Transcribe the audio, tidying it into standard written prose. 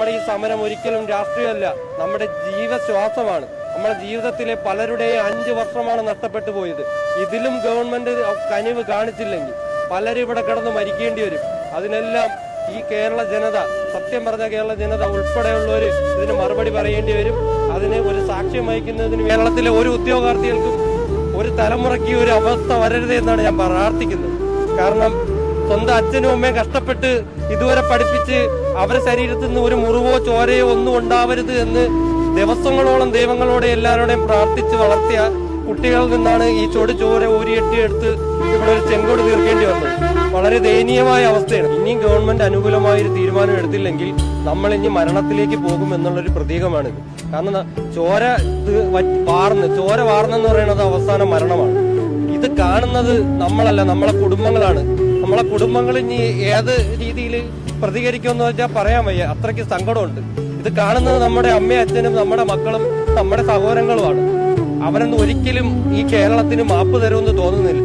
നമ്മുടെ ഈ സമരം ഒരിക്കലും രാഷ്ട്രീയമല്ല, നമ്മുടെ ജീവശ്വാസമാണ്. നമ്മുടെ ജീവിതത്തിലെ പലരുടെയും 5 വർഷമാണ് നഷ്ടപ്പെട്ടു പോയത്. ഇതിലും ഗവൺമെന്റ് കനിവ് കാണിച്ചില്ലെങ്കിൽ പലരും ഇവിടെ കിടന്ന് മരിക്കേണ്ടി വരും. അതിനെല്ലാം ഈ കേരള ജനത, സത്യം പറഞ്ഞ കേരള ജനത ഉൾപ്പെടെയുള്ളവർ ഇതിന് മറുപടി പറയേണ്ടി വരും. അതിന് ഒരു സാക്ഷ്യം വഹിക്കുന്നതിന് കേരളത്തിലെ ഒരു ഉദ്യോഗാർത്ഥികൾക്കും ഒരു തലമുറയ്ക്ക് ഒരു അവസ്ഥ വരരുത് എന്നാണ് ഞാൻ പ്രാർത്ഥിക്കുന്നത്. കാരണം സ്വന്തം അച്ഛനും അമ്മയും കഷ്ടപ്പെട്ട് ഇതുവരെ പഠിപ്പിച്ച് അവരുടെ ശരീരത്തിൽ നിന്ന് ഒരു മുറിവോ ചോരയോ ഒന്നും ഉണ്ടാവരുത് എന്ന് ദിവസങ്ങളോളം ദൈവങ്ങളോടെ എല്ലാവരുടെയും പ്രാർത്ഥിച്ച് വളർത്തിയ കുട്ടികളിൽ നിന്നാണ് ഈ ചോര ഊരിയെട്ടിയെടുത്ത് ഇവിടെ ഒരു ചെങ്കോട് തീർക്കേണ്ടി വന്നത്. വളരെ ദയനീയമായ അവസ്ഥയാണ്. ഇനിയും ഗവൺമെന്റ് അനുകൂലമായ ഒരു തീരുമാനം എടുത്തില്ലെങ്കിൽ നമ്മൾ ഇനി മരണത്തിലേക്ക് പോകും എന്നുള്ളൊരു പ്രതീകമാണിത്. കാരണം ചോര വാർന്നെന്ന് പറയുന്നത് അവസാന മരണമാണ്. ഇത് കാണുന്നത് നമ്മളല്ല, നമ്മളെ കുടുംബങ്ങളാണ്. നമ്മളെ കുടുംബങ്ങൾ ഇനി ഏത് രീതിയിൽ പ്രതികരിക്കുമെന്ന് വെച്ചാൽ പറയാൻ വയ്യ, അത്രയ്ക്ക് സങ്കടമുണ്ട്. ഇത് കാണുന്നത് നമ്മുടെ അമ്മയും അച്ഛനും നമ്മുടെ മക്കളും നമ്മുടെ സഹോദരങ്ങളുമാണ്. അവരൊന്നും ഒരിക്കലും ഈ കേരളത്തിന് മാപ്പ് തരുമെന്ന് തോന്നുന്നില്ല.